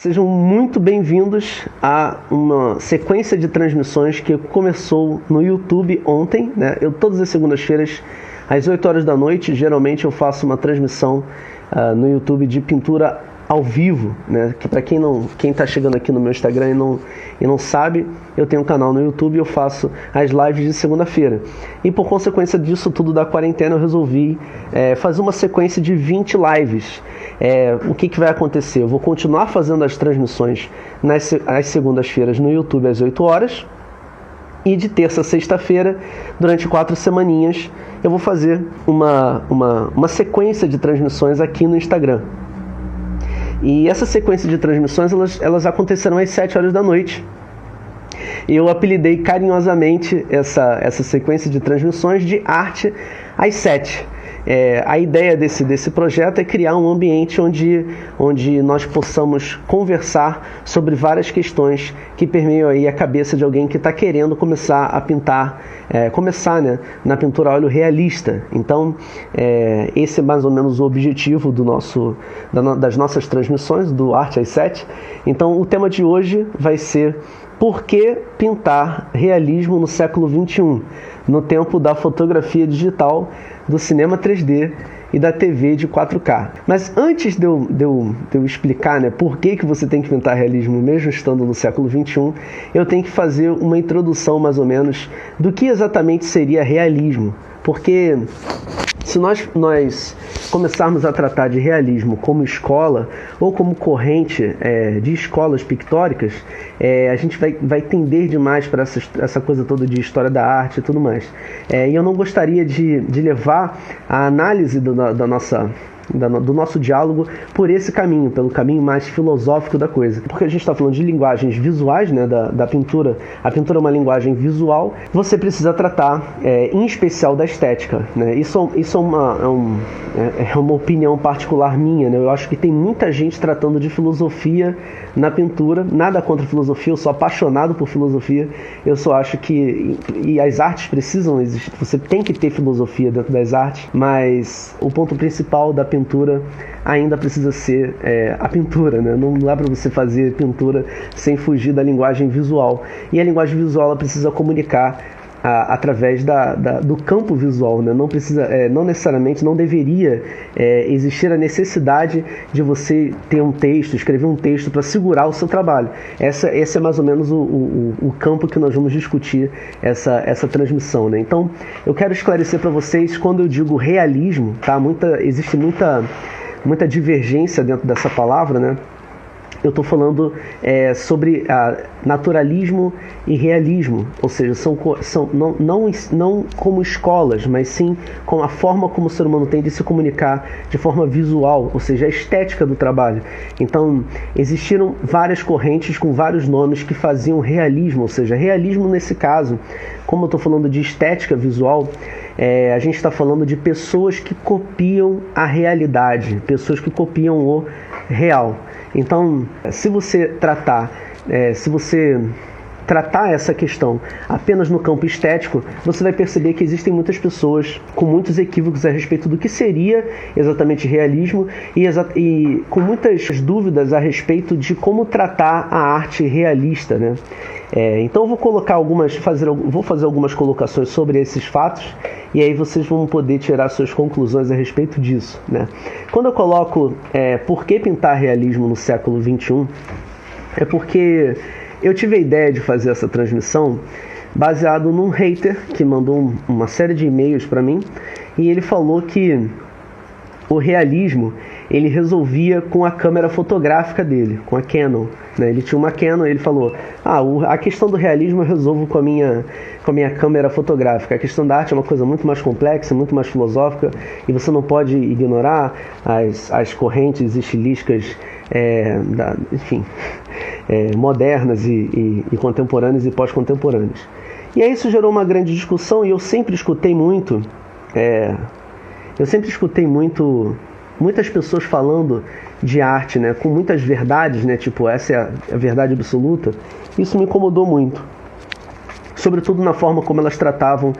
Sejam muito bem-vindos a uma sequência de transmissões que começou no YouTube ontem, né? Todas as segundas-feiras, às 8 horas da noite, geralmente eu faço uma transmissão no YouTube de pintura ao vivo, né? Que para quem está chegando aqui no meu Instagram e não sabe, eu tenho um canal no YouTube e eu faço as lives de segunda-feira. E por consequência disso tudo da quarentena, eu resolvi fazer uma sequência de 20 lives. O que vai acontecer? Eu vou continuar fazendo as transmissões às segundas-feiras no YouTube às 8 horas. E de terça a sexta-feira, durante 4 semaninhas, eu vou fazer uma sequência de transmissões aqui no Instagram. E essa sequência de transmissões, elas acontecerão às 7 horas da noite. Eu apelidei carinhosamente essa sequência de transmissões de Arte às 7. A ideia desse projeto é criar um ambiente onde nós possamos conversar sobre várias questões que permeiam aí a cabeça de alguém que está querendo começar a pintar, na pintura a óleo realista. Então, esse é mais ou menos o objetivo das nossas transmissões, do Arte às 7. Então, o tema de hoje vai ser: por que pintar realismo no século XXI, no tempo da fotografia digital, do cinema 3D e da TV de 4K. Mas antes de eu explicar, né, por que você tem que pintar realismo mesmo estando no século XXI, eu tenho que fazer uma introdução mais ou menos do que exatamente seria realismo. Porque se nós começarmos a tratar de realismo como escola ou como corrente de escolas pictóricas, a gente vai tender demais para essa coisa toda de história da arte e tudo mais. E eu não gostaria de levar a análise do nosso diálogo por esse caminho, pelo caminho mais filosófico da coisa. Porque a gente está falando de linguagens visuais, né, da pintura. A pintura é uma linguagem visual. Você precisa tratar, em especial, da estética, né? Isso é uma opinião particular minha, né? Eu acho que tem muita gente tratando de filosofia na pintura. Nada contra a filosofia, eu sou apaixonado por filosofia. Eu só acho que as artes precisam existir. Você tem que ter filosofia dentro das artes, mas o ponto principal da pintura ainda precisa ser a pintura, né? Não dá para você fazer pintura sem fugir da linguagem visual. E a linguagem visual ela precisa comunicar através do campo visual, né? Não necessariamente, não deveria existir a necessidade de você ter um texto, escrever um texto para segurar o seu trabalho. Esse é mais ou menos o campo que nós vamos discutir essa transmissão, né? Então, eu quero esclarecer para vocês, quando eu digo realismo, tá? Existe muita divergência dentro dessa palavra, né? Eu estou falando sobre naturalismo e realismo, ou seja, não como escolas, mas sim com a forma como o ser humano tem de se comunicar de forma visual, ou seja, a estética do trabalho. Então, existiram várias correntes com vários nomes que faziam realismo, ou seja, realismo nesse caso, como eu estou falando de estética visual, a gente está falando de pessoas que copiam a realidade, pessoas que copiam o real. Então, se você tratar essa questão apenas no campo estético, você vai perceber que existem muitas pessoas com muitos equívocos a respeito do que seria exatamente realismo e com muitas dúvidas a respeito de como tratar a arte realista, né? Então eu vou fazer algumas colocações sobre esses fatos e aí vocês vão poder tirar suas conclusões a respeito disso, né? Quando eu coloco por que pintar realismo no século XXI, é porque eu tive a ideia de fazer essa transmissão baseado num hater que mandou uma série de e-mails para mim, e ele falou que o realismo ele resolvia com a câmera fotográfica dele, com a Canon, né? Ele tinha uma Canon e ele falou: a questão do realismo eu resolvo com a minha câmera fotográfica. A questão da arte é uma coisa muito mais complexa, muito mais filosófica, e você não pode ignorar as correntes estilísticas modernas e contemporâneas e pós-contemporâneas. E aí isso gerou uma grande discussão, e eu sempre escutei muitas pessoas falando de arte, né, com muitas verdades, né, tipo, essa é a verdade absoluta. Isso me incomodou muito, sobretudo na forma como elas tratavam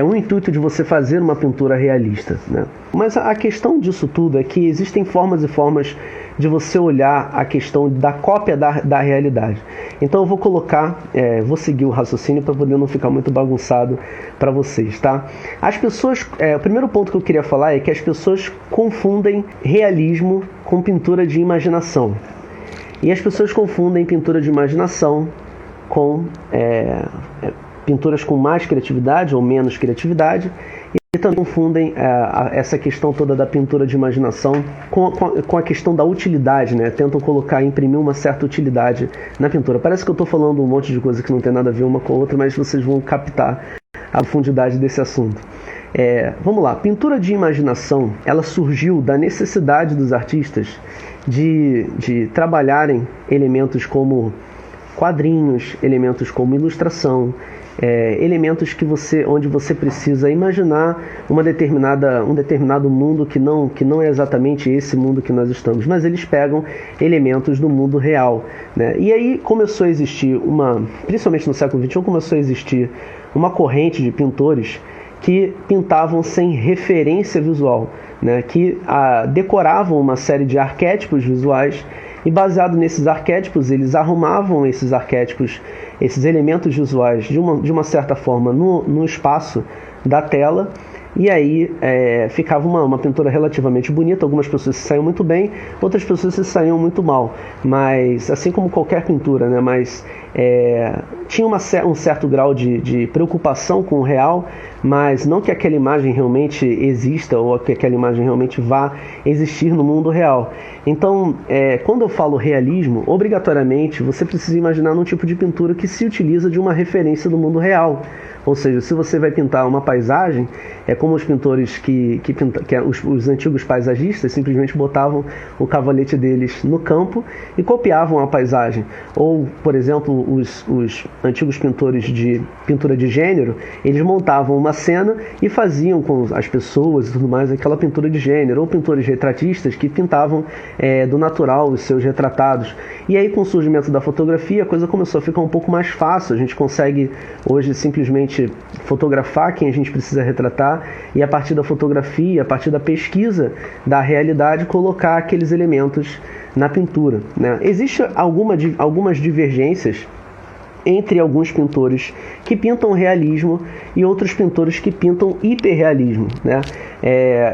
o intuito de você fazer uma pintura realista, né? Mas a questão disso tudo é que existem formas e formas de você olhar a questão da cópia da realidade. Então eu vou colocar, vou seguir o raciocínio para poder não ficar muito bagunçado para vocês, tá? As pessoas, o primeiro ponto que eu queria falar é que as pessoas confundem realismo com pintura de imaginação. E as pessoas confundem pintura de imaginação com pinturas com mais criatividade ou menos criatividade, e também confundem essa questão toda da pintura de imaginação com a questão da utilidade, né? Tentam imprimir uma certa utilidade na pintura. Parece que eu estou falando um monte de coisa que não tem nada a ver uma com a outra, mas vocês vão captar a profundidade desse assunto. Vamos lá, pintura de imaginação, ela surgiu da necessidade dos artistas de trabalharem elementos como quadrinhos, elementos como ilustração, elementos onde você precisa imaginar um determinado mundo que não é exatamente esse mundo que nós estamos, mas eles pegam elementos do mundo real, né? E aí começou a existir principalmente no século XXI, começou a existir uma corrente de pintores que pintavam sem referência visual, né? Que decoravam uma série de arquétipos visuais, e baseado nesses arquétipos, eles arrumavam esses arquétipos, esses elementos visuais, de uma certa forma no espaço da tela, e aí ficava uma pintura relativamente bonita. Algumas pessoas se saíam muito bem, outras pessoas se saíam muito mal, mas assim como qualquer pintura, né? Mas tinha um certo grau de preocupação com o real, mas não que aquela imagem realmente exista ou que aquela imagem realmente vá existir no mundo real. Então, quando eu falo realismo, obrigatoriamente você precisa imaginar num tipo de pintura que se utiliza de uma referência do mundo real. Ou seja, se você vai pintar uma paisagem, é como os pintores os antigos paisagistas simplesmente botavam o cavalete deles no campo e copiavam a paisagem. Ou, por exemplo, os antigos pintores de pintura de gênero, eles montavam uma cena e faziam com as pessoas e tudo mais aquela pintura de gênero. Ou pintores retratistas que pintavam do natural os seus retratados. E aí, com o surgimento da fotografia, a coisa começou a ficar um pouco mais fácil. A gente consegue hoje simplesmente fotografar quem a gente precisa retratar e, a partir da fotografia, a partir da pesquisa da realidade, colocar aqueles elementos na pintura, né? Existem algumas divergências entre alguns pintores que pintam realismo e outros pintores que pintam hiperrealismo, né?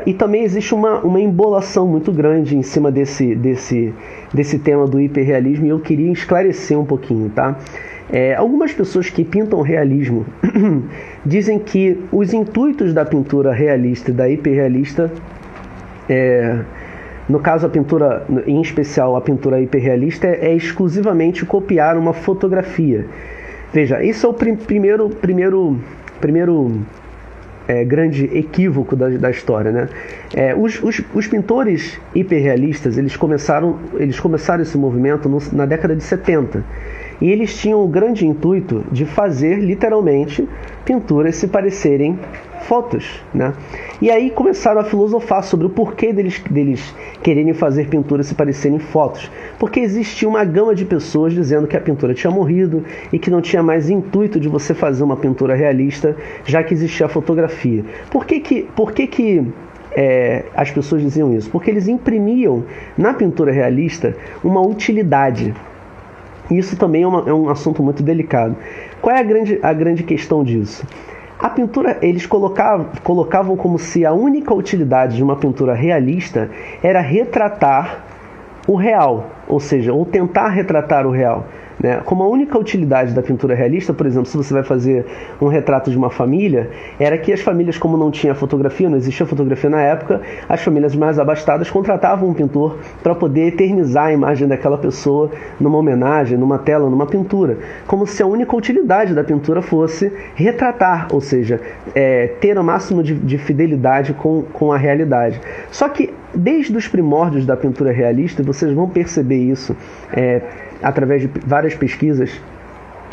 E também existe uma embolação muito grande em cima desse tema do hiperrealismo, e eu queria esclarecer um pouquinho, tá? Algumas pessoas que pintam realismo dizem que os intuitos da pintura realista e da hiperrealista, no caso a pintura, em especial a pintura hiperrealista, é exclusivamente copiar uma fotografia. Veja, isso é o primeiro grande equívoco da história, né? Os pintores hiperrealistas, eles começaram esse movimento na década de 70. E eles tinham o grande intuito de fazer, literalmente, pinturas se parecerem fotos, né? E aí começaram a filosofar sobre o porquê deles quererem fazer pinturas se parecerem fotos. Porque existia uma gama de pessoas dizendo que a pintura tinha morrido e que não tinha mais intuito de você fazer uma pintura realista, já que existia a fotografia. Por que as pessoas diziam isso? Porque eles imprimiam na pintura realista uma utilidade. Isso também é um assunto muito delicado. Qual é a grande questão disso? A pintura, eles colocavam como se a única utilidade de uma pintura realista era retratar o real, ou seja, ou tentar retratar o real, né? Como a única utilidade da pintura realista, por exemplo, se você vai fazer um retrato de uma família, era que as famílias, como não tinha fotografia, não existia fotografia na época, as famílias mais abastadas contratavam um pintor para poder eternizar a imagem daquela pessoa numa homenagem, numa tela, numa pintura, como se a única utilidade da pintura fosse retratar, ou seja, ter o máximo de fidelidade com a realidade. Só que desde os primórdios da pintura realista, vocês vão perceber isso através de várias pesquisas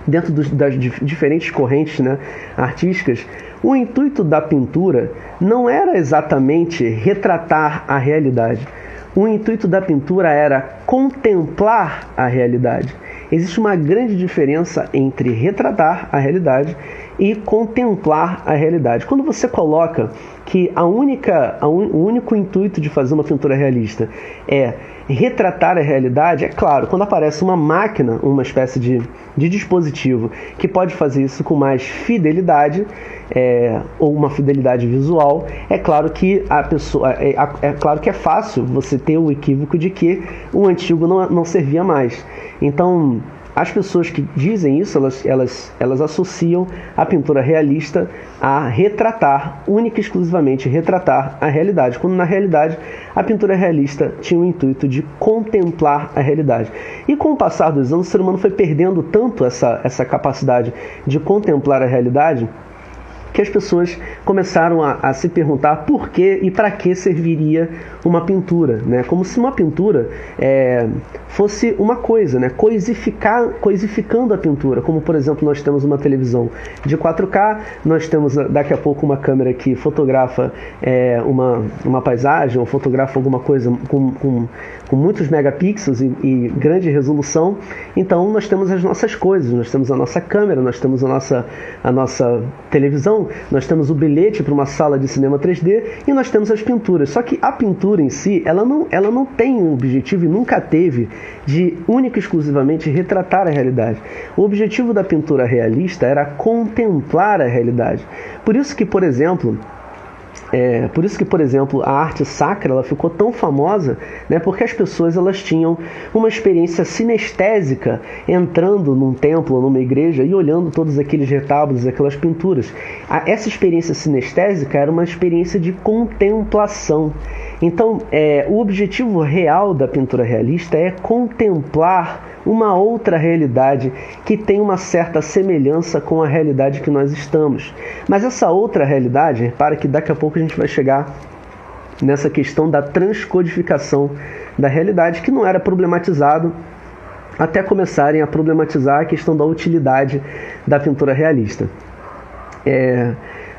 dentro das diferentes correntes, né, artísticas. O intuito da pintura não era exatamente retratar a realidade. O intuito da pintura era contemplar a realidade. Existe uma grande diferença entre retratar a realidade e contemplar a realidade. Quando você coloca que o único intuito de fazer uma pintura realista é retratar a realidade, é claro, quando aparece uma máquina, uma espécie de dispositivo que pode fazer isso com mais fidelidade, ou uma fidelidade visual, é claro que claro que é fácil você ter o equívoco de que o antigo não servia mais. Então, as pessoas que dizem isso, elas associam a pintura realista a retratar, única e exclusivamente retratar a realidade, quando na realidade a pintura realista tinha o intuito de contemplar a realidade. E com o passar dos anos, o ser humano foi perdendo tanto essa capacidade de contemplar a realidade, que as pessoas começaram a se perguntar por que e para que serviria uma pintura, né? Como se uma pintura fosse uma coisa, né? Coisificando a pintura, como por exemplo nós temos uma televisão de 4K, nós temos daqui a pouco uma câmera que fotografa uma paisagem, ou fotografa alguma coisa com muitos megapixels e grande resolução. Então nós temos as nossas coisas, nós temos a nossa câmera, nós temos a nossa televisão, nós temos o bilhete para uma sala de cinema 3D e nós temos as pinturas. Só que a pintura em si, ela não tem um objetivo e nunca teve de única e exclusivamente retratar a realidade. O objetivo da pintura realista era contemplar a realidade. Por isso que, por exemplo, a arte sacra ela ficou tão famosa, né, porque as pessoas elas tinham uma experiência sinestésica entrando num templo, numa igreja e olhando todos aqueles retábulos, aquelas pinturas. Essa experiência sinestésica era uma experiência de contemplação. Então, o objetivo real da pintura realista é contemplar uma outra realidade que tem uma certa semelhança com a realidade que nós estamos. Mas essa outra realidade, repara que daqui a pouco a gente vai chegar nessa questão da transcodificação da realidade, que não era problematizado até começarem a problematizar a questão da utilidade da pintura realista.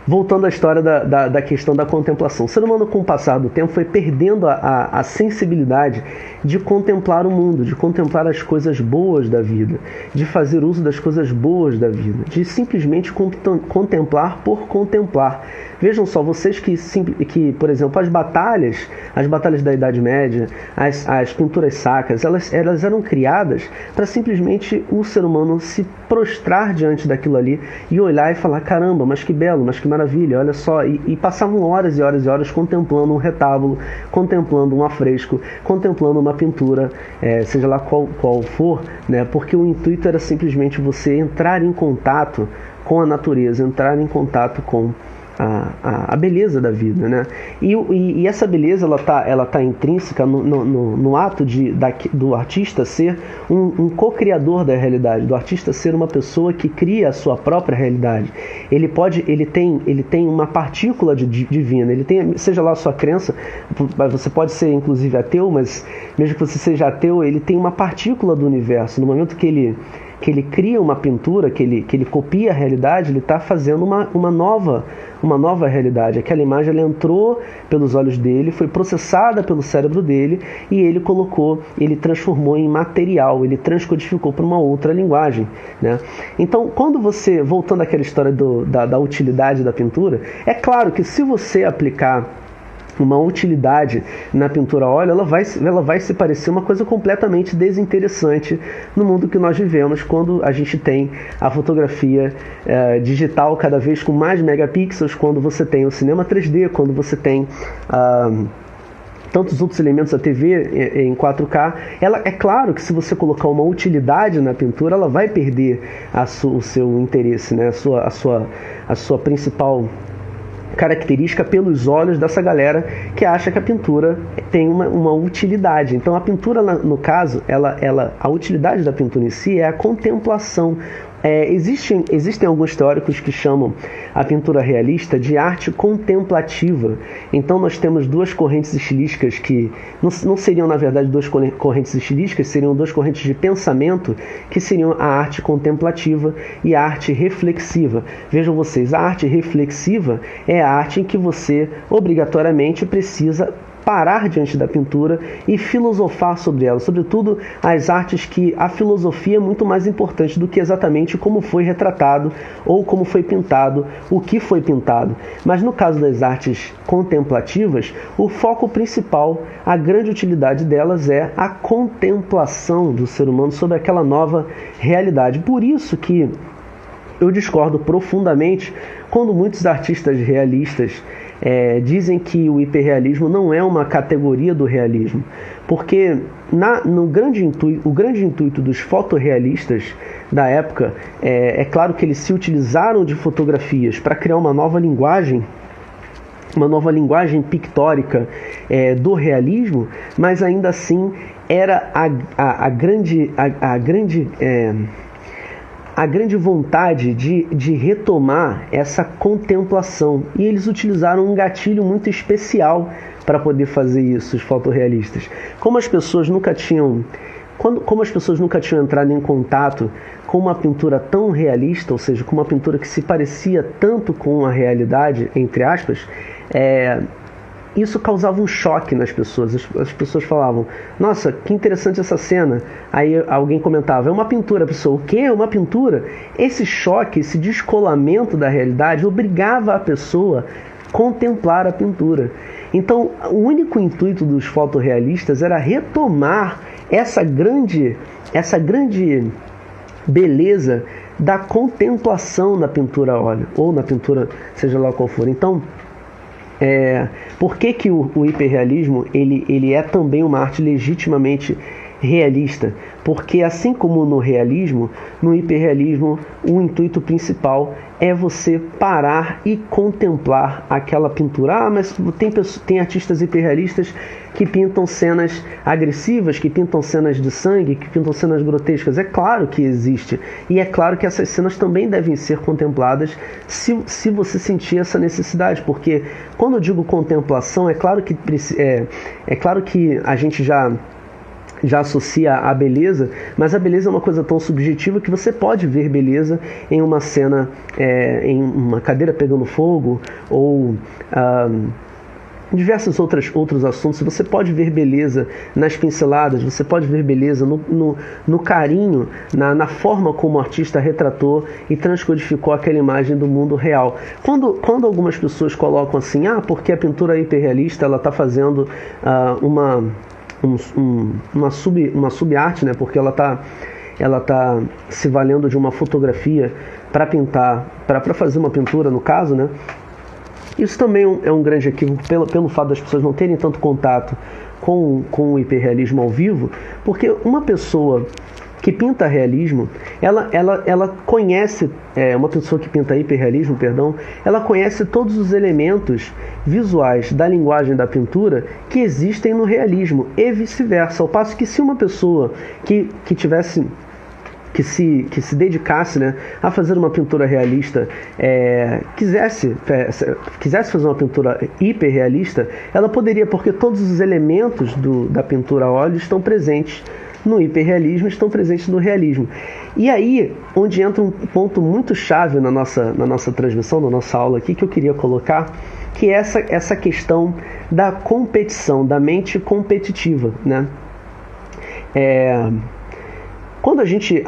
Voltando à história da questão da contemplação. O ser humano, com o passar do tempo, foi perdendo a sensibilidade de contemplar o mundo, de contemplar as coisas boas da vida, de fazer uso das coisas boas da vida, de simplesmente contemplar por contemplar. Vejam só, vocês que por exemplo, as batalhas da Idade Média, as pinturas sacras, elas eram criadas para simplesmente o ser humano se prostrar diante daquilo ali e olhar e falar, caramba, mas que belo, mas que maravilha, olha só, e passavam horas e horas e horas contemplando um retábulo, contemplando um afresco, contemplando uma pintura, seja lá qual for, né? Porque o intuito era simplesmente você entrar em contato com a natureza, entrar em contato com a beleza da vida, né? E essa beleza ela tá intrínseca no ato do artista ser um co-criador da realidade, do artista ser uma pessoa que cria a sua própria realidade. Ele tem uma partícula divina, ele tem, seja lá a sua crença, você pode ser inclusive ateu, mas mesmo que você seja ateu, ele tem uma partícula do universo. No momento que ele cria uma pintura, que ele copia a realidade, ele está fazendo uma nova realidade. Aquela imagem ela entrou pelos olhos dele, foi processada pelo cérebro dele e ele transformou em material, ele transcodificou para uma outra linguagem, né? Então, quando você, voltando àquela história da utilidade da pintura, é claro que se você aplicar uma utilidade na pintura a óleo, ela vai se parecer uma coisa completamente desinteressante no mundo que nós vivemos, quando a gente tem a fotografia digital cada vez com mais megapixels, quando você tem o cinema 3D, quando você tem tantos outros elementos da TV em 4K. É claro que se você colocar uma utilidade na pintura, ela vai perder o seu interesse, né? a sua principal característica pelos olhos dessa galera que acha que a pintura tem uma utilidade. Então a pintura, no caso, a utilidade da pintura em si é a contemplação. Existem alguns teóricos que chamam a pintura realista de arte contemplativa. Então nós temos duas correntes estilísticas que não seriam, na verdade, duas correntes estilísticas, seriam duas correntes de pensamento, que seriam a arte contemplativa e a arte reflexiva. Vejam vocês, a arte reflexiva é a arte em que você obrigatoriamente precisa parar diante da pintura e filosofar sobre ela, sobretudo as artes que a filosofia é muito mais importante do que exatamente como foi retratado ou como foi pintado, o que foi pintado. Mas no caso das artes contemplativas, o foco principal, a grande utilidade delas é a contemplação do ser humano sobre aquela nova realidade. Por isso que eu discordo profundamente quando muitos artistas realistas dizem que o hiperrealismo não é uma categoria do realismo, porque o grande intuito dos fotorrealistas da época, é claro que eles se utilizaram de fotografias para criar uma nova linguagem pictórica do realismo, mas ainda assim era a grande vontade de retomar essa contemplação. E eles utilizaram um gatilho muito especial para poder fazer isso, os fotorrealistas. Como as pessoas nunca tinham entrado em contato com uma pintura tão realista, ou seja, com uma pintura que se parecia tanto com a realidade, entre aspas, isso causava um choque nas pessoas. As pessoas falavam: nossa, que interessante essa cena. Aí alguém comentava: é uma pintura. A pessoa: o quê? É uma pintura? Esse choque, esse descolamento da realidade obrigava a pessoa a contemplar a pintura. Então, o único intuito dos fotorrealistas era retomar essa grande beleza da contemplação na pintura a óleo, ou na pintura, seja lá qual for. Então, por que o hiperrealismo ele é também uma arte legitimamente realista? Porque assim como no realismo, no hiperrealismo o intuito principal é você parar e contemplar aquela pintura. Mas tem artistas hiperrealistas que pintam cenas agressivas, que pintam cenas de sangue, que pintam cenas grotescas. É claro que existe. E é claro que essas cenas também devem ser contempladas se você sentir essa necessidade. Porque quando eu digo contemplação, é claro que a gente já associa a beleza, mas a beleza é uma coisa tão subjetiva que você pode ver beleza em uma cena, em uma cadeira pegando fogo, ou diversos outros assuntos. Você pode ver beleza nas pinceladas, você pode ver beleza no carinho, na forma como o artista retratou e transcodificou aquela imagem do mundo real. Quando algumas pessoas colocam assim: porque a pintura hiperrealista ela está fazendo uma sub-arte, né? Porque ela tá se valendo de uma fotografia para pintar, para fazer uma pintura, no caso, né? Isso também é um grande equívoco pelo fato das pessoas não terem tanto contato com o hiperrealismo ao vivo, porque uma pessoa que pinta realismo, ela conhece, uma pessoa que pinta hiperrealismo, ela conhece todos os elementos visuais da linguagem da pintura que existem no realismo e vice-versa. Ao passo que se uma pessoa que se dedicasse, né, a fazer uma pintura realista, quisesse fazer uma pintura hiperrealista, ela poderia, porque todos os elementos da pintura a óleo estão presentes no hiperrealismo, estão presentes no realismo. E aí, onde entra um ponto muito chave na nossa transmissão, na nossa aula aqui, que eu queria colocar, que é essa questão da competição, da mente competitiva, né? Como a gente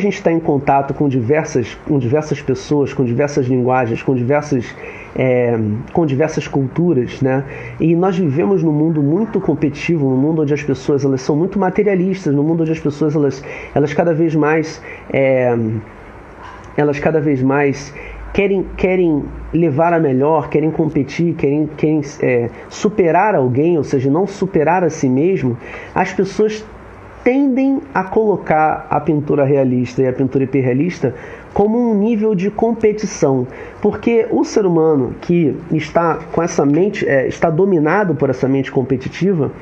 está em contato com diversas pessoas, com diversas linguagens, com diversas culturas, né? E nós vivemos num mundo muito competitivo, num mundo onde as pessoas elas são muito materialistas, num mundo onde as pessoas elas cada vez mais querem levar a melhor, querem competir, querem superar alguém, ou seja, não superar a si mesmo. As pessoas tendem a colocar a pintura realista e a pintura hiperrealista como um nível de competição, porque o ser humano que está com essa mente, está dominado por essa mente competitiva,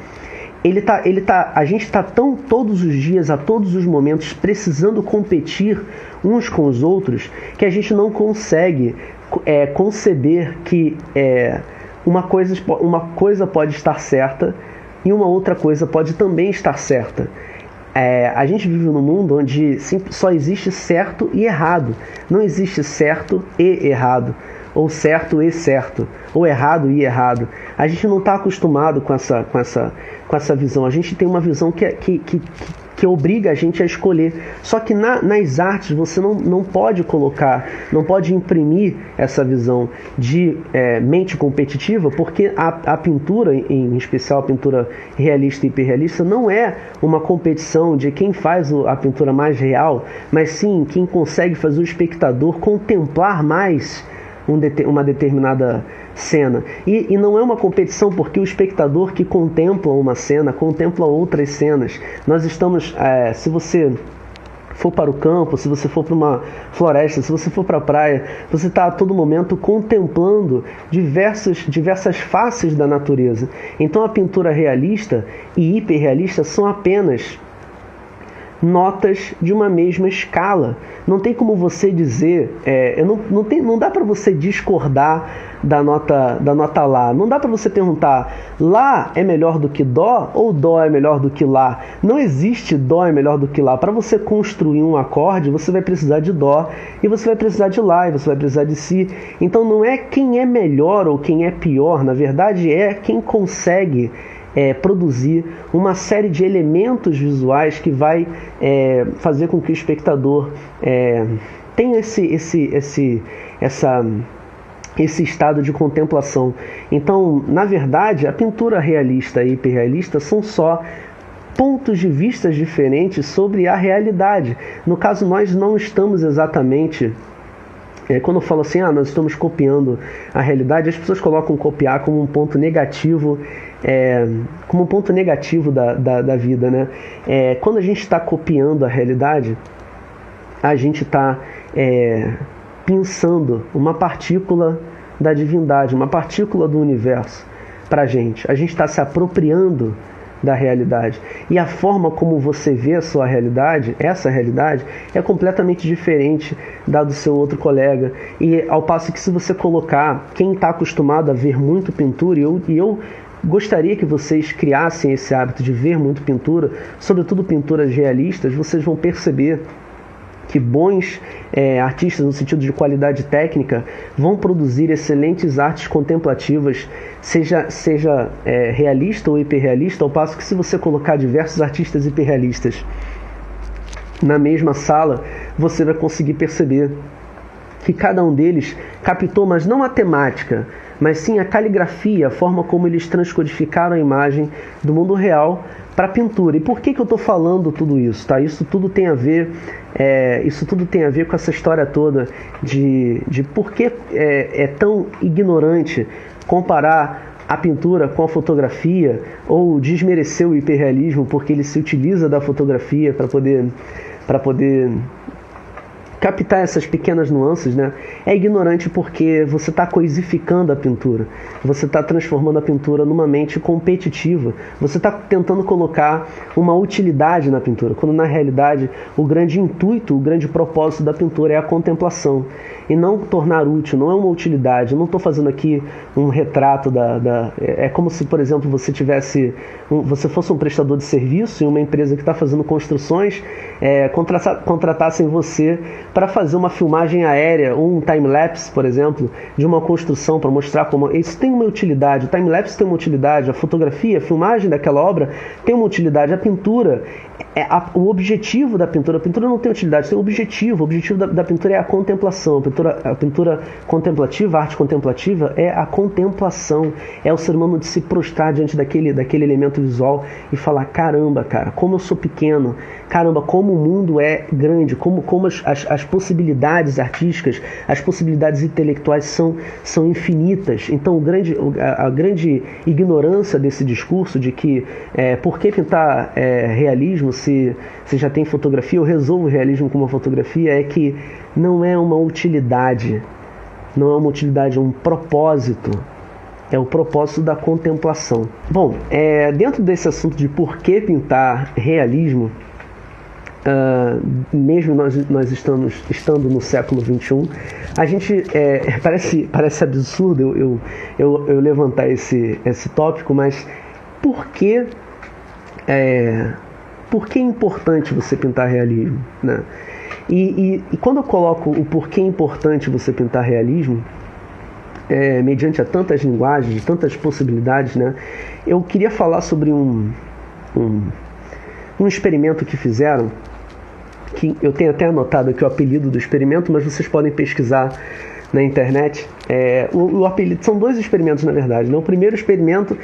a gente está todos os dias, a todos os momentos, precisando competir uns com os outros, que a gente não consegue conceber que uma coisa pode estar certa e uma outra coisa pode também estar certa. A gente vive num mundo onde só existe certo e errado, não existe certo e errado. ou certo e certo, ou errado e errado. A gente não está acostumado com essa visão. A gente tem uma visão que obriga a gente a escolher. Só que nas artes você não pode colocar, não pode imprimir essa visão de mente competitiva, porque a pintura, em especial a pintura realista e hiperrealista, não é uma competição de quem faz a pintura mais real, mas sim quem consegue fazer o espectador contemplar mais uma determinada cena. E não é uma competição, porque o espectador que contempla uma cena contempla outras cenas. Nós estamos, se você for para o campo, se você for para uma floresta, se você for para a praia, você está a todo momento contemplando diversas faces da natureza. Então a pintura realista e hiperrealista são apenas notas de uma mesma escala. Não tem como você dizer, não dá para você discordar da nota Lá. Não dá para você perguntar, Lá é melhor do que Dó ou Dó é melhor do que Lá. Não existe Dó é melhor do que Lá. Para você construir um acorde, você vai precisar de Dó, e você vai precisar de Lá, e você vai precisar de Si. Então não é quem é melhor ou quem é pior, na verdade é quem consegue produzir uma série de elementos visuais que vai fazer com que o espectador tenha esse estado de contemplação. Então, na verdade, a pintura realista e hiperrealista são só pontos de vista diferentes sobre a realidade. No caso, nós não estamos exatamente... Quando eu falo assim, nós estamos copiando a realidade, as pessoas colocam copiar como um ponto negativo, da vida, né? Quando a gente está copiando a realidade, a gente está pensando uma partícula da divindade, uma partícula do universo para a gente está se apropriando da realidade. E a forma como você vê a sua realidade, essa realidade, é completamente diferente da do seu outro colega. E ao passo que, se você colocar quem está acostumado a ver muito pintura, e eu gostaria que vocês criassem esse hábito de ver muito pintura, sobretudo pinturas realistas, vocês vão perceber que bons artistas, no sentido de qualidade técnica, vão produzir excelentes artes contemplativas, seja realista ou hiperrealista, ao passo que, se você colocar diversos artistas hiperrealistas na mesma sala, você vai conseguir perceber que cada um deles captou, mas não a temática, mas sim a caligrafia, a forma como eles transcodificaram a imagem do mundo real para a pintura. E por que eu estou falando tudo isso? Tá? Isso tudo tem a ver com essa história toda de por que é tão ignorante comparar a pintura com a fotografia, ou desmerecer o hiperrealismo porque ele se utiliza da fotografia para poder captar essas pequenas nuances, né? É ignorante porque você está coisificando a pintura, você está transformando a pintura numa mente competitiva, você está tentando colocar uma utilidade na pintura, quando na realidade o grande intuito, o grande propósito da pintura é a contemplação, e não tornar útil, não é uma utilidade. Eu não estou fazendo aqui um retrato é como se, por exemplo, você fosse um prestador de serviço e uma empresa que está fazendo construções contratassem você para fazer uma filmagem aérea, um time-lapse, por exemplo, de uma construção, para mostrar como isso tem uma utilidade. O time-lapse tem uma utilidade, a fotografia, a filmagem daquela obra tem uma utilidade. A pintura, o objetivo da pintura, a pintura não tem utilidade, tem um objetivo. O objetivo da pintura é a contemplação. A pintura contemplativa, a arte contemplativa, é a contemplação, é o ser humano de se prostrar diante daquele elemento visual e falar: caramba, cara, como eu sou pequeno, caramba, como o mundo é grande, como as possibilidades artísticas, as possibilidades intelectuais são infinitas. Então a grande ignorância desse discurso de que por que pintar realismo se já tem fotografia, eu resolvo o realismo com uma fotografia, é que não é uma utilidade, é um propósito. É o propósito da contemplação. Bom, dentro desse assunto de por que pintar realismo, mesmo nós estando no século XXI, a gente parece absurdo eu levantar esse tópico, mas por que é importante você pintar realismo, né? E quando eu coloco o porquê é importante você pintar realismo, mediante a tantas linguagens, tantas possibilidades, né? Eu queria falar sobre um experimento que fizeram, que eu tenho até anotado aqui o apelido do experimento, mas vocês podem pesquisar na internet. O apelido, são 2 experimentos, na verdade, né? O primeiro experimento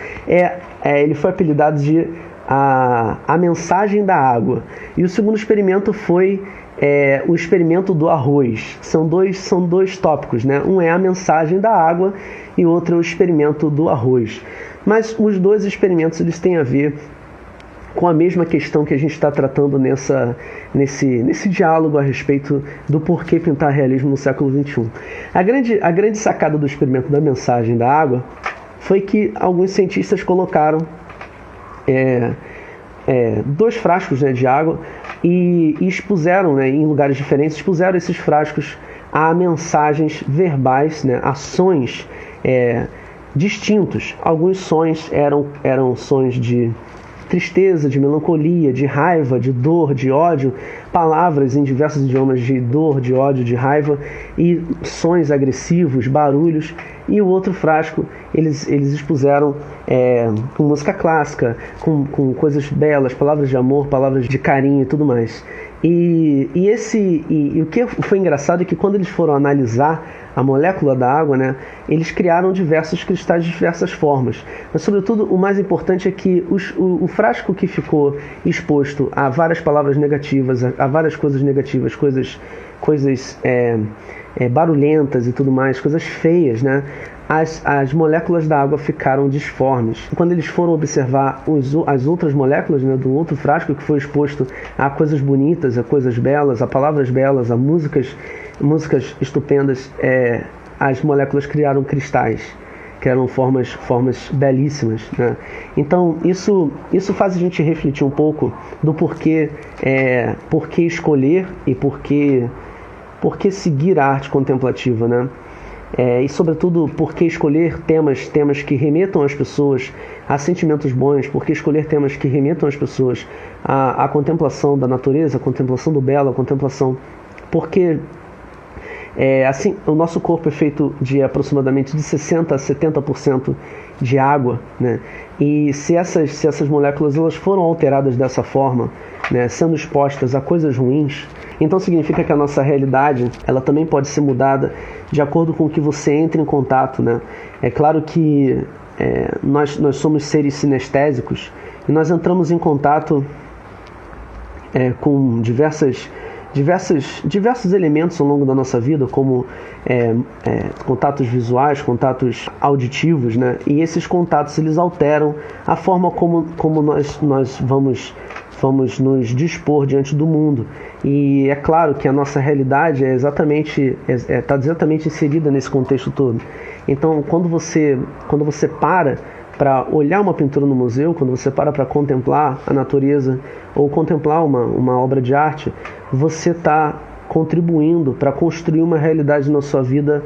ele foi apelidado de a mensagem da água, e o segundo experimento foi o experimento do arroz. São dois tópicos, né? Um é a mensagem da água e o outro é o experimento do arroz. Mas os 2 experimentos eles têm a ver com a mesma questão que a gente está tratando nesse diálogo a respeito do porquê pintar realismo no século XXI. A grande sacada do experimento da mensagem da água foi que alguns cientistas colocaram 2 frascos, né, de água e expuseram, né, em lugares diferentes, expuseram esses frascos a mensagens verbais, né, a sons distintos. Alguns sons eram sons de tristeza, de melancolia, de raiva, de dor, de ódio, palavras em diversos idiomas de dor, de ódio, de raiva, e sons agressivos, barulhos. E o outro frasco eles expuseram com música clássica, com coisas belas, palavras de amor, palavras de carinho e tudo mais. E o que foi engraçado é que quando eles foram analisar a molécula da água, né, eles criaram diversos cristais de diversas formas. Mas, sobretudo, o mais importante é que o frasco que ficou exposto a várias palavras negativas, a várias coisas negativas, coisas barulhentas e tudo mais, coisas feias, né, as moléculas da água ficaram disformes. Quando eles foram observar as outras moléculas, né, do outro frasco que foi exposto a coisas bonitas, a coisas belas, a palavras belas, a músicas estupendas, as moléculas criaram cristais, criaram formas belíssimas, né? Então isso faz a gente refletir um pouco do porquê escolher e porquê seguir a arte contemplativa, né? E sobretudo por que escolher temas que remetam as pessoas a sentimentos bons, por que escolher temas que remetam as pessoas à contemplação da natureza, à contemplação do belo, à contemplação, porque assim, o nosso corpo é feito de aproximadamente de 60% a 70% de água, né? E se essas moléculas elas foram alteradas dessa forma, né, sendo expostas a coisas ruins, então significa que a nossa realidade ela também pode ser mudada de acordo com o que você entra em contato, né? É claro que nós somos seres sinestésicos e nós entramos em contato com diversos elementos ao longo da nossa vida, como contatos visuais, contatos auditivos, né? E esses contatos eles alteram a forma como nós vamos nos dispor diante do mundo. E é claro que a nossa realidade está exatamente inserida nesse contexto todo. Então, quando você para olhar uma pintura no museu, quando você para contemplar a natureza ou contemplar uma obra de arte, você está contribuindo para construir uma realidade na sua vida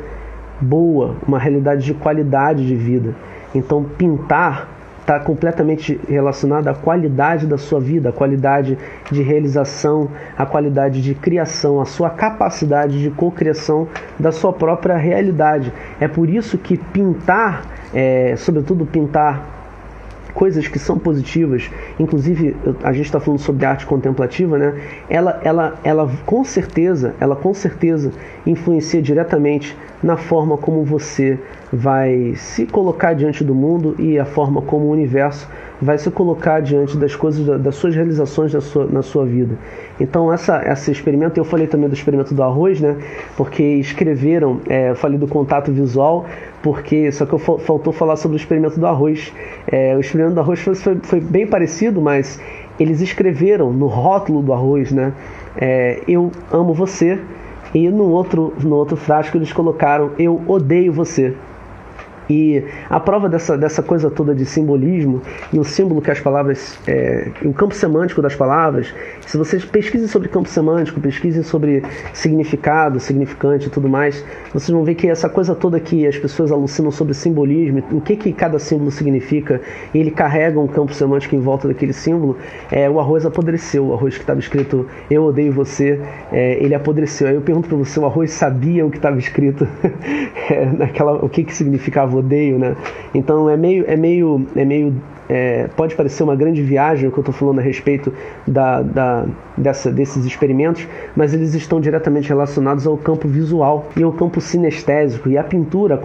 boa, uma realidade de qualidade de vida. Então, pintar está completamente relacionado à qualidade da sua vida, à qualidade de realização, à qualidade de criação, à sua capacidade de cocriação da sua própria realidade. É por isso que pintar, sobretudo pintar coisas que são positivas, inclusive a gente está falando sobre arte contemplativa, né? Ela com certeza influencia diretamente na forma como você vai se colocar diante do mundo e a forma como o universo vai se colocar diante das coisas, das suas realizações na sua vida. Então esse experimento, eu falei também do experimento do arroz, né? Porque escreveram, eu falei do contato visual, só que faltou falar sobre o experimento do arroz. O experimento do arroz foi bem parecido, mas eles escreveram no rótulo do arroz, né? Eu amo você, e no outro frasco eles colocaram eu odeio você. E a prova dessa coisa toda de simbolismo e o símbolo que as palavras, o campo semântico das palavras, se vocês pesquisem sobre campo semântico, pesquisem sobre significado, significante e tudo mais, vocês vão ver que essa coisa toda que as pessoas alucinam sobre simbolismo, o que cada símbolo significa, e ele carrega um campo semântico em volta daquele símbolo, o arroz apodreceu, o arroz que estava escrito eu odeio você, ele apodreceu. Aí eu pergunto para você, o arroz sabia o que estava escrito, o que significava odeio, né? Então pode parecer uma grande viagem o que eu estou falando a respeito desses experimentos, mas eles estão diretamente relacionados ao campo visual e ao campo sinestésico. E a pintura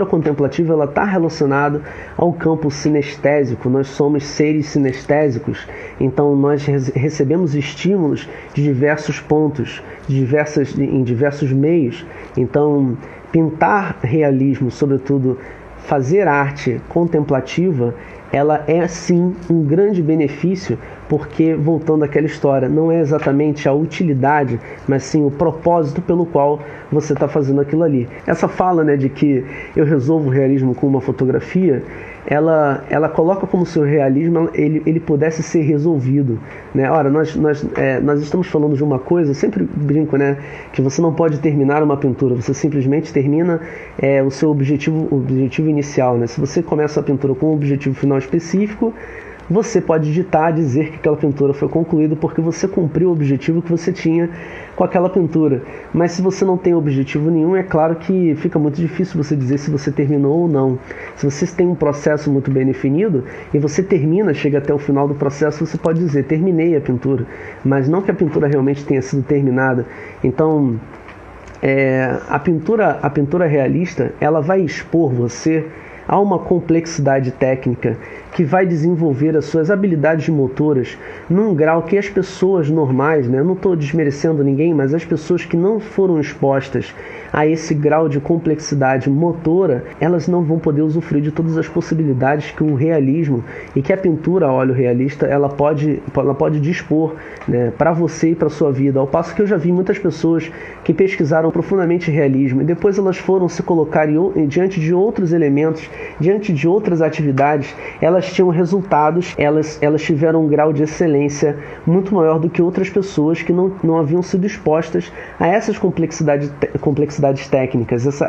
contemplativa, ela está relacionada ao campo sinestésico. Nós somos seres sinestésicos, então nós recebemos estímulos de diversos pontos, em diversos meios. Então, pintar realismo, sobretudo fazer arte contemplativa, ela é sim um grande benefício, porque, voltando àquela história, não é exatamente a utilidade, mas sim o propósito pelo qual você está fazendo aquilo ali. Essa fala, né, de que eu resolvo o realismo com uma fotografia, ela coloca como se o realismo ele pudesse ser resolvido, né? Ora, nós estamos falando de uma coisa, eu sempre brinco, né, que você não pode terminar uma pintura, você simplesmente termina o seu objetivo inicial, né? Se você começa a pintura com um objetivo final específico, você pode dizer que aquela pintura foi concluída porque você cumpriu o objetivo que você tinha com aquela pintura. Mas se você não tem objetivo nenhum, é claro que fica muito difícil você dizer se você terminou ou não. Se você tem um processo muito bem definido e você chega até o final do processo, você pode dizer, terminei a pintura. Mas não que a pintura realmente tenha sido terminada. Então, a pintura realista, ela vai expor você a uma complexidade técnica que vai desenvolver as suas habilidades motoras num grau que as pessoas normais, né, eu não estou desmerecendo ninguém, mas as pessoas que não foram expostas a esse grau de complexidade motora, elas não vão poder usufruir de todas as possibilidades que o realismo e que a pintura a óleo realista ela pode dispor, né, para você e para a sua vida. Ao passo que eu já vi muitas pessoas que pesquisaram profundamente realismo e depois elas foram se colocar diante de outros elementos, diante de outras atividades, elas tinham resultados, elas tiveram um grau de excelência muito maior do que outras pessoas que não haviam sido expostas a essas complexidades técnicas.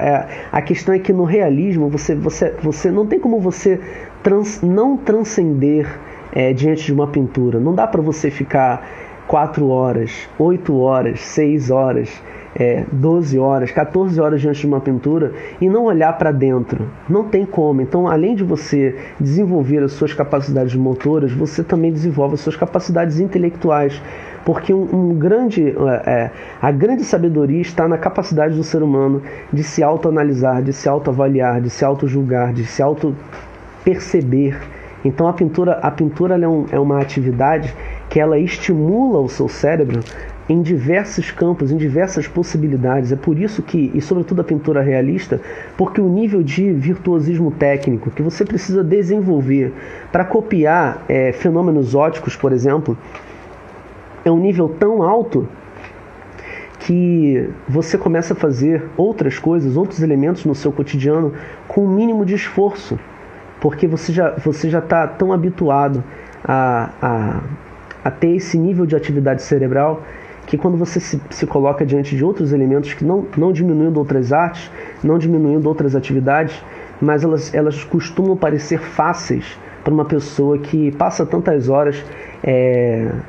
A questão é que no realismo você não tem como você não transcender diante de uma pintura. Não dá para você ficar 4 horas, 8 horas, 6 horas, 12 horas, 14 horas diante de uma pintura e não olhar para dentro. Não tem como. Então, além de você desenvolver as suas capacidades motoras, você também desenvolve as suas capacidades intelectuais. Porque a grande sabedoria está na capacidade do ser humano de se autoanalisar, de se autoavaliar, de se autojulgar, de se autoperceber. Então a pintura é uma atividade que ela estimula o seu cérebro em diversos campos, em diversas possibilidades. É por isso que, e sobretudo a pintura realista, porque o nível de virtuosismo técnico que você precisa desenvolver para copiar fenômenos ópticos, por exemplo, é um nível tão alto que você começa a fazer outras coisas, outros elementos no seu cotidiano com o mínimo de esforço, porque você já está tão habituado a ter esse nível de atividade cerebral que quando você se coloca diante de outros elementos que não diminuindo outras artes, não diminuindo outras atividades, mas elas costumam parecer fáceis para uma pessoa que passa tantas horas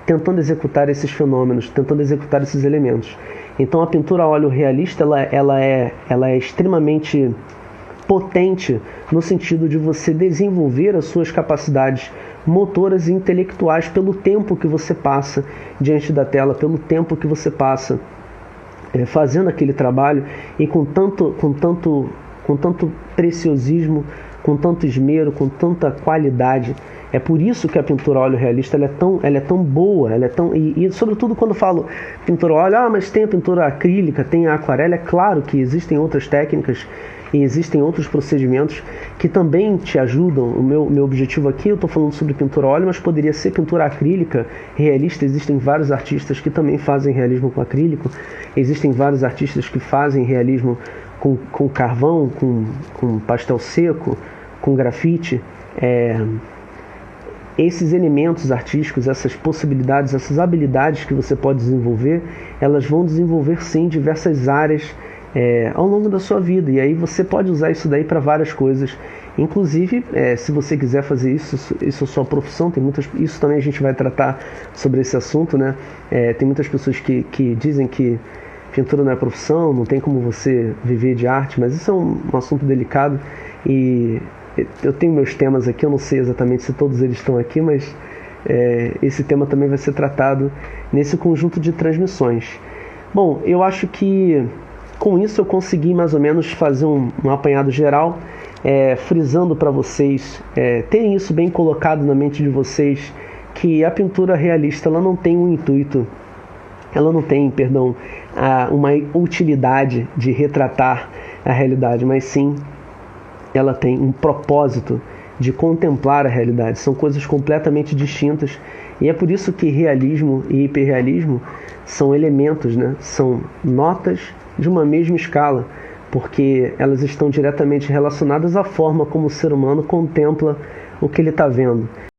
tentando executar esses fenômenos, tentando executar esses elementos. Então a pintura a óleo realista ela é extremamente potente no sentido de você desenvolver as suas capacidades motoras e intelectuais pelo tempo que você passa diante da tela, pelo tempo que você passa fazendo aquele trabalho e com tanto preciosismo, com tanto esmero, com tanta qualidade. É por isso que a pintura a óleo realista ela é tão boa, e sobretudo quando eu falo pintura a óleo, mas tem a pintura acrílica, tem a aquarela, é claro que existem outras técnicas e existem outros procedimentos que também te ajudam. O meu objetivo aqui, eu estou falando sobre pintura a óleo, mas poderia ser pintura acrílica, realista. Existem vários artistas que também fazem realismo com acrílico, existem vários artistas que fazem realismo com carvão, com pastel seco, com grafite. Esses elementos artísticos, essas possibilidades, essas habilidades que você pode desenvolver, elas vão desenvolver sim diversas áreas ao longo da sua vida, e aí você pode usar isso daí para várias coisas, inclusive se você quiser fazer isso é sua profissão. Isso também a gente vai tratar sobre esse assunto, né? Tem muitas pessoas que dizem que pintura não é profissão, não tem como você viver de arte, mas isso é um assunto delicado, e eu tenho meus temas aqui, eu não sei exatamente se todos eles estão aqui, mas esse tema também vai ser tratado nesse conjunto de transmissões. Bom, eu acho que com isso eu consegui mais ou menos fazer um apanhado geral, frisando para vocês terem isso bem colocado na mente de vocês, que a pintura realista ela não tem um intuito, ela não tem, uma utilidade de retratar a realidade, mas sim ela tem um propósito de contemplar a realidade. São coisas completamente distintas, e é por isso que realismo e hiperrealismo são elementos, né? São notas de uma mesma escala, porque elas estão diretamente relacionadas à forma como o ser humano contempla o que ele está vendo.